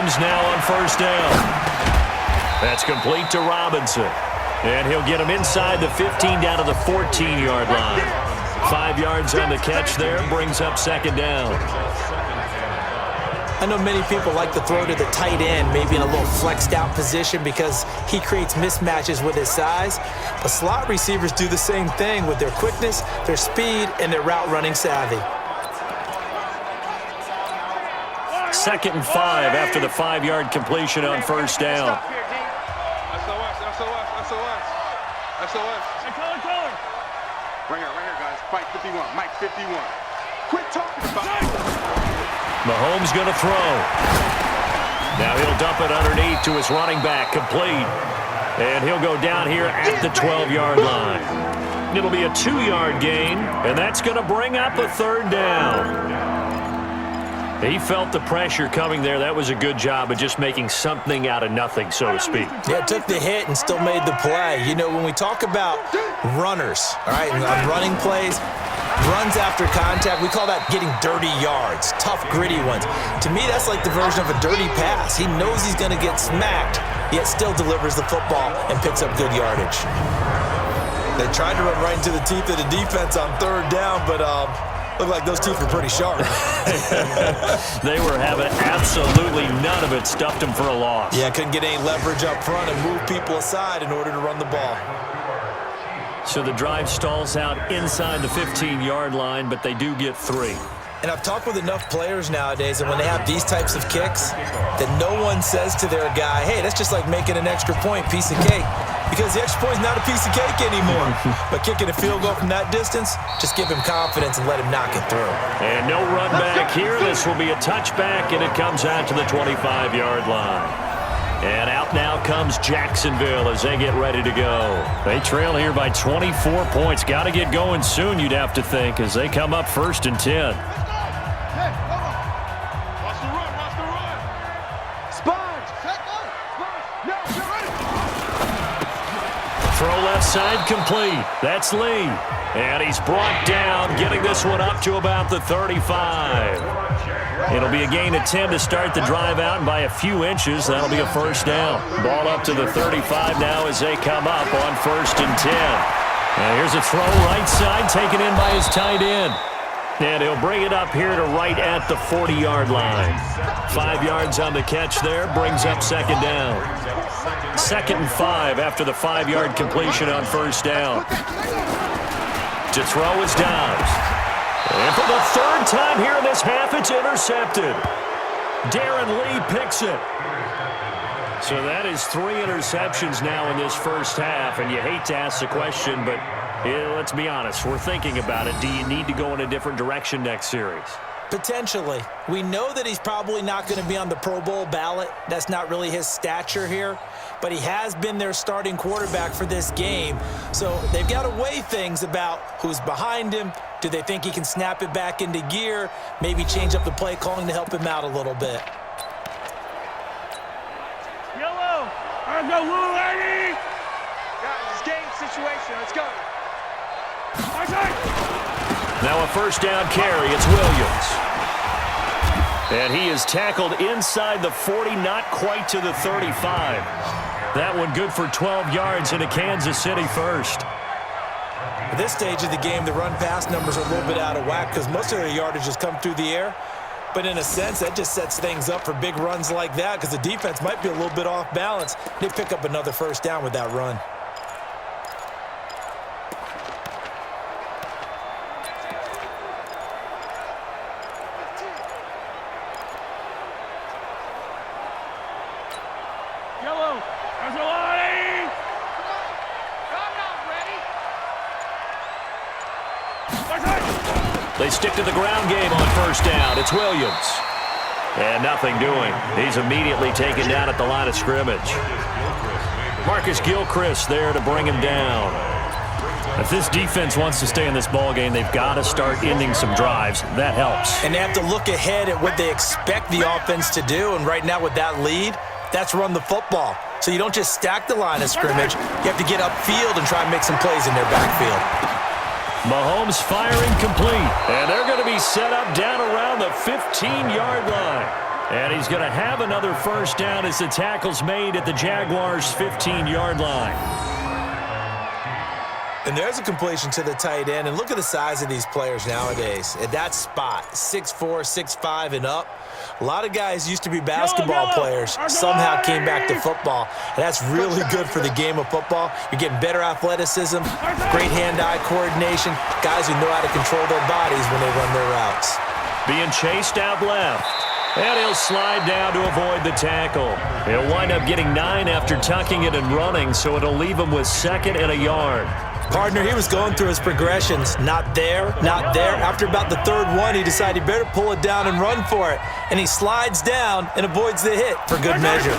Mahomes now on first down. That's complete to Robinson. And he'll get him inside the 15 down to the 14-yard line. 5 yards on the catch there, brings up second down. I know many people like to throw to the tight end, maybe in a little flexed out position because he creates mismatches with his size. But slot receivers do the same thing with their quickness, their speed, and their route running savvy. 2nd and 5 after the 5-yard completion on first down. Right here, guys. Fight 51. Mike 51. Quit talking about it. Mahomes going to throw. Now he'll dump it underneath to his running back, complete. And he'll go down here at the 12-yard line. It'll be a 2-yard gain, and that's going to bring up a 3rd down. He felt the pressure coming there. That was a good job of just making something out of nothing, so to speak. Yeah, took the hit and still made the play. You know, when we talk about runners, all right, and running plays, runs after contact, we call that getting dirty yards, tough, gritty ones. To me, that's like the version of a dirty pass. He knows he's going to get smacked, yet still delivers the football and picks up good yardage. They tried to run right into the teeth of the defense on 3rd down, but looked like those teeth were pretty sharp. They were having absolutely none of it. Stuffed him for a loss. Yeah, couldn't get any leverage up front and move people aside in order to run the ball. So the drive stalls out inside the 15-yard line, but they do get 3. And I've talked with enough players nowadays, and when they have these types of kicks, that no one says to their guy, hey, that's just like making an extra point, piece of cake. Because the extra point is not a piece of cake anymore. But kicking a field goal from that distance, just give him confidence and let him knock it through. And no run back here. This will be a touchback, and it comes out to the 25-yard line. And out now comes Jacksonville as they get ready to go. They trail here by 24 points. Got to get going soon, you'd have to think, as they come up 1st and 10. Throw left side complete. That's Lee. And he's brought down, getting this one up to about the 35. It'll be a gain of 10 to start the drive out, and by a few inches, that'll be a 1st down. Ball up to the 35 now as they come up on 1st and 10. And here's a throw right side, taken in by his tight end. And he'll bring it up here to right at the 40-yard line. 5 yards on the catch there, brings up 2nd down. 2nd and 5 after the 5-yard completion on 1st down. To throw is Dobbs. And for the 3rd time here in this half, it's intercepted. Darren Lee picks it. So that is 3 interceptions now in this first half, and you hate to ask the question, but let's be honest, we're thinking about it. Do you need to go in a different direction next series? Potentially. We know that he's probably not going to be on the Pro Bowl ballot. That's not really his stature here. But he has been their starting quarterback for this game. So they've got to weigh things about who's behind him. Do they think he can snap it back into gear? Maybe change up the play calling to help him out a little bit. Yellow! Let's go, Lou, lady! Guys, it's game situation. Let's go. Now a 1st down carry. It's Williams. And he is tackled inside the 40, not quite to the 35. That one good for 12 yards into Kansas City 1st. At this stage of the game, the run-pass numbers are a little bit out of whack because most of their yardage has come through the air. But in a sense, that just sets things up for big runs like that because the defense might be a little bit off balance. They pick up another 1st down with that run. They stick to the ground game on 1st down. It's Williams. And nothing doing. He's immediately taken down at the line of scrimmage. Marcus Gilchrist there to bring him down. If this defense wants to stay in this ballgame, they've got to start ending some drives. That helps. And they have to look ahead at what they expect the offense to do. And right now with that lead, that's run the football. So you don't just stack the line of scrimmage. You have to get upfield and try and make some plays in their backfield. Mahomes firing complete. And they're going to be set up down around the 15-yard line. And he's going to have another first down as the tackle's made at the Jaguars' 15-yard line. And there's a completion to the tight end. And look at the size of these players nowadays. At that spot, 6'4", 6'5", and up. A lot of guys used to be basketball players, somehow came back to football. And that's really good for the game of football. You're getting better athleticism, great hand-eye coordination, guys who know how to control their bodies when they run their routes. Being chased out left. And he'll slide down to avoid the tackle. He'll wind up getting 9 after tucking it and running, so it'll leave him with 2nd and a yard. Partner, he was going through his progressions. Not there, not there. After about the 3rd one, he decided he better pull it down and run for it. And he slides down and avoids the hit for good measure.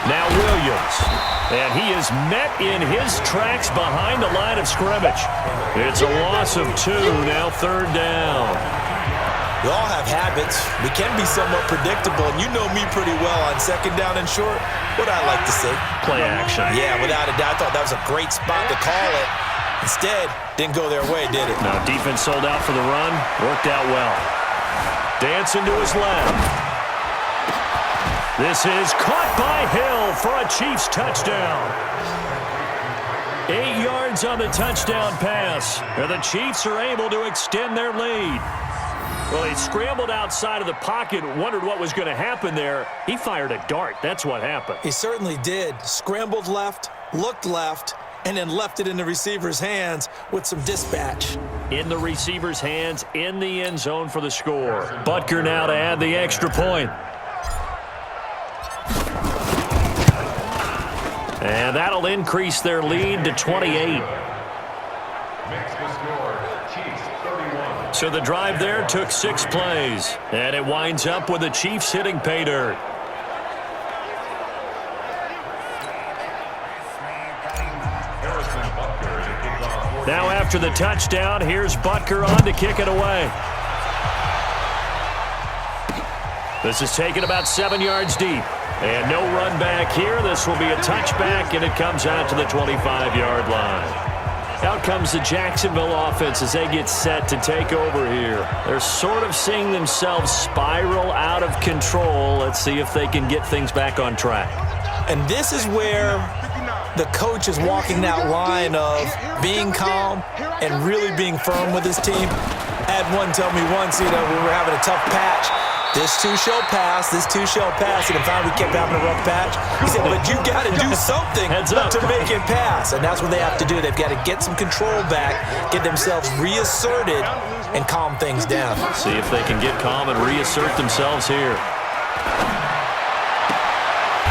Now Williams. And he is met in his tracks behind the line of scrimmage. It's a loss of 2, now 3rd down. We all have habits. We can be somewhat predictable, and you know me pretty well on 2nd down and short. What I like to see. Play action. Yeah, without a doubt. I thought that was a great spot to call it. Instead, didn't go their way, did it? Now defense sold out for the run. Worked out well. Dancing to his left. This is caught by Hill for a Chiefs touchdown. 8 yards on the touchdown pass. And the Chiefs are able to extend their lead. Well, he scrambled outside of the pocket, wondered what was going to happen there. He fired a dart. That's what happened. He certainly did. Scrambled left, looked left, and then left it in the receiver's hands with some dispatch. In the receiver's hands, in the end zone for the score. Butker now to add the extra point. And that'll increase their lead to 28. So the drive there took 6 plays. And it winds up with the Chiefs hitting pay dirt. Now after the touchdown, here's Butker on to kick it away. This is taken about 7 yards deep. And no run back here. This will be a touchback, and it comes out to the 25-yard line. Out comes the Jacksonville offense as they get set to take over here. They're sort of seeing themselves spiral out of control. Let's see if they can get things back on track. And this is where the coach is walking that line of being calm and really being firm with his team. I had one tell me once, we were having a tough patch. This too shall pass, this too shall pass. And finally we kept having a rough patch. He said, but you got to do something to make it pass. And that's what they have to do. They've got to get some control back, get themselves reasserted, and calm things down. See if they can get calm and reassert themselves here.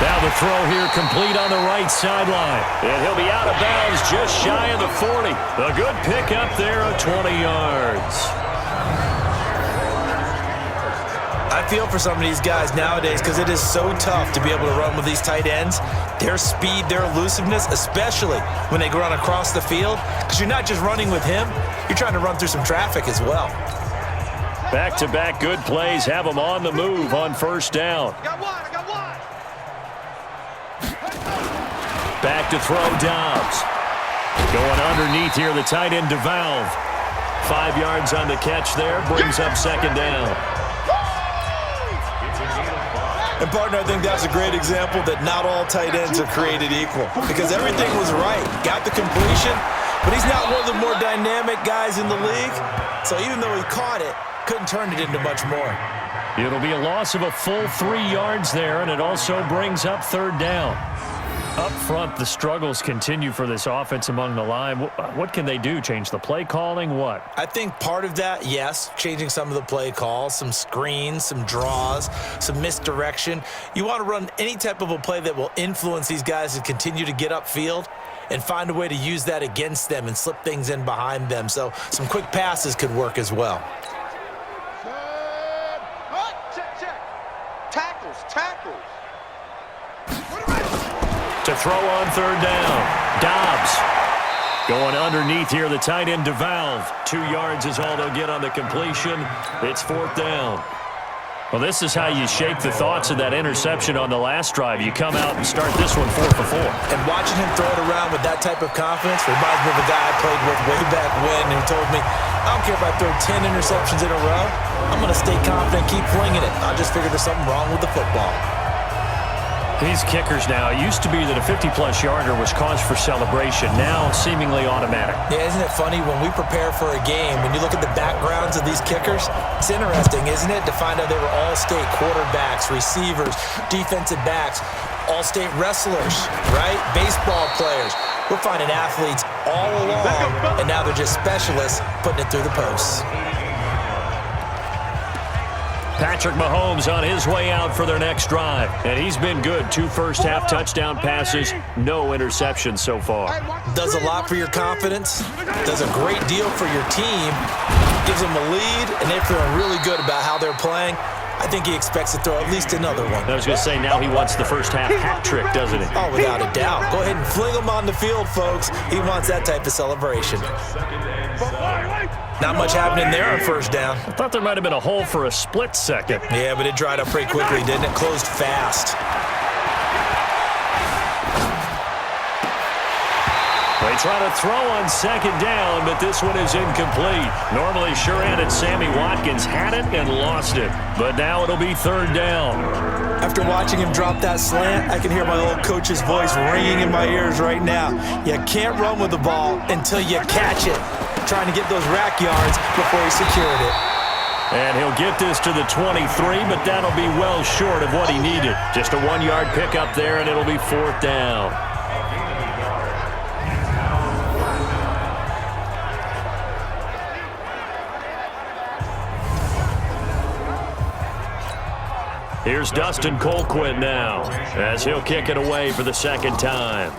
Now the throw here complete on the right sideline. And he'll be out of bounds just shy of the 40. A good pickup there of 20 yards. I feel for some of these guys nowadays because it is so tough to be able to run with these tight ends. Their speed, their elusiveness, especially when they run across the field, because you're not just running with him, you're trying to run through some traffic as well. Back-to-back good plays have them on the move on 1st down. I got one. Back to throw Dobbs. Going underneath here, the tight end DeValve. 5 yards on the catch there, brings up 2nd down. And, partner, I think that's a great example that not all tight ends are created equal because everything was right. Got the completion, but he's not one of the more dynamic guys in the league. So even though he caught it, couldn't turn it into much more. It'll be a loss of a full 3 yards there, and it also brings up 3rd down. Up front, the struggles continue for this offense among the line. What can they do? Change the play calling? What? I think part of that, yes, changing some of the play calls, some screens, some draws, some misdirection. You want to run any type of a play that will influence these guys to continue to get upfield and find a way to use that against them and slip things in behind them. So some quick passes could work as well. Check. Tackles. To throw on 3rd down. Dobbs going underneath here. The tight end DeValve. 2 yards is all they'll get on the completion. It's 4th down. Well, this is how you shake the thoughts of that interception on the last drive. You come out and start this one 4 for 4. And watching him throw it around with that type of confidence reminds me of a guy I played with way back when who told me I don't care if I throw 10 interceptions in a row. I'm going to stay confident, keep flinging it. I just figured there's something wrong with the football. These kickers now, it used to be that a 50-plus yarder was cause for celebration. Now, seemingly automatic. Yeah, isn't it funny when we prepare for a game, when you look at the backgrounds of these kickers, it's interesting, isn't it, to find out they were all-state quarterbacks, receivers, defensive backs, all-state wrestlers, right? Baseball players. We're finding athletes all along, and now they're just specialists putting it through the posts. Patrick Mahomes on his way out for their next drive. And he's been good. 2 first-half touchdown passes, no interceptions so far. Does a lot for your confidence. Does a great deal for your team. Gives them a lead, and they're feeling really good about how they're playing. I think he expects to throw at least another one. I was going to say, now he wants the first-half hat trick, doesn't he? Oh, without a doubt. Go ahead and fling him on the field, folks. He wants that type of celebration. Not much happening there on first down. I thought there might have been a hole for a split second. Yeah, but it dried up pretty quickly, didn't it? Closed fast. They try to throw on second down, but this one is incomplete. Normally, sure-handed Sammy Watkins had it and lost it. But now it'll be third down. After watching him drop that slant, I can hear my old coach's voice ringing in my ears right now. You can't run with the ball until you catch it. Trying to get those rack yards before he secured it. And he'll get this to the 23, but that'll be well short of what he needed. Just a 1-yard pickup there, and it'll be fourth down. Here's Dustin Colquitt now, as he'll kick it away for the second time.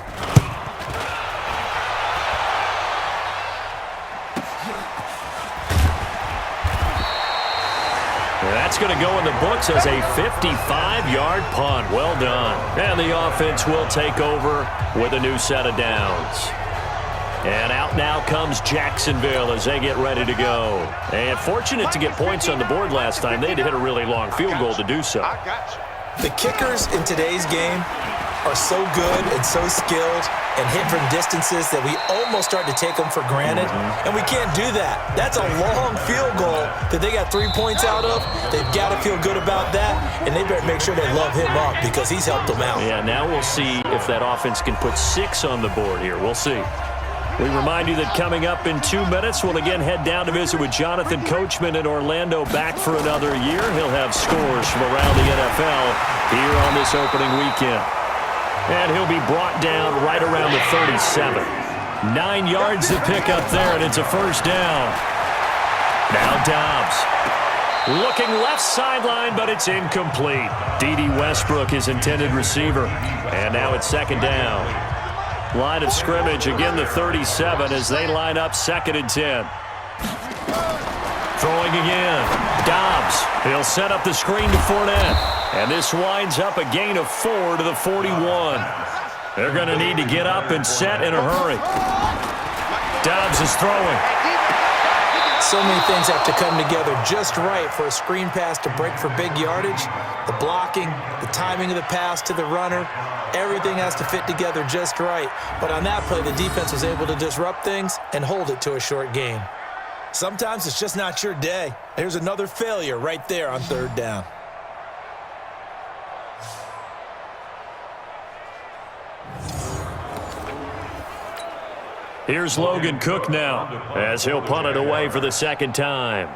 That's going to go in the books as a 55-yard punt. Well done. And the offense will take over with a new set of downs. And out now comes Jacksonville as they get ready to go. And fortunate to get points on the board last time. They had to hit a really long field goal to do so. The kickers in today's game are so good and so skilled and hit from distances that we almost start to take them for granted. And we can't do that. That's a long field goal that they got 3 points out of. They've got to feel good about that, and they better make sure they love him up because he's helped them out. Yeah, now we'll see if that offense can put 6 on the board here. We'll see. We remind you that coming up in 2 minutes, we'll again head down to visit with Jonathan Coachman in Orlando, back for another year. He'll have scores from around the NFL here on this opening weekend. And he'll be brought down right around the 37. 9 yards to pick up there, and it's a first down. Now Dobbs. Looking left sideline, but it's incomplete. D.D. Westbrook, his intended receiver. And now it's second down. Line of scrimmage, again the 37 as they line up 2nd and 10. Throwing again. Dobbs. He'll set up the screen to Fournette. And this winds up a gain of 4 to the 41. They're going to need to get up and set in a hurry. Dobbs is throwing. So many things have to come together just right for a screen pass to break for big yardage. The blocking, the timing of the pass to the runner, everything has to fit together just right. But on that play, the defense was able to disrupt things and hold it to a short gain. Sometimes it's just not your day. There's another failure right there on third down. Here's Logan Cook now as he'll punt it away for the second time.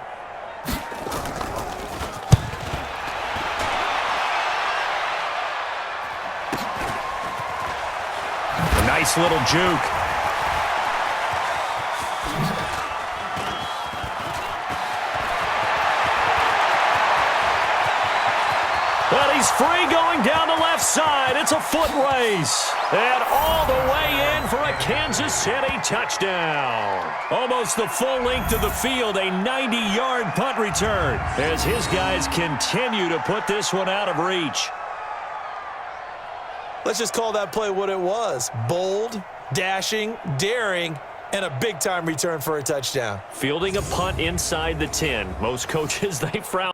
A nice little juke. But he's free going down the left side. It's a foot race. And all the way in for a Kansas City touchdown. Almost the full length of the field, a 90-yard punt return as his guys continue to put this one out of reach. Let's just call that play what it was. Bold, dashing, daring, and a big-time return for a touchdown. Fielding a punt inside the 10. Most coaches, they frown.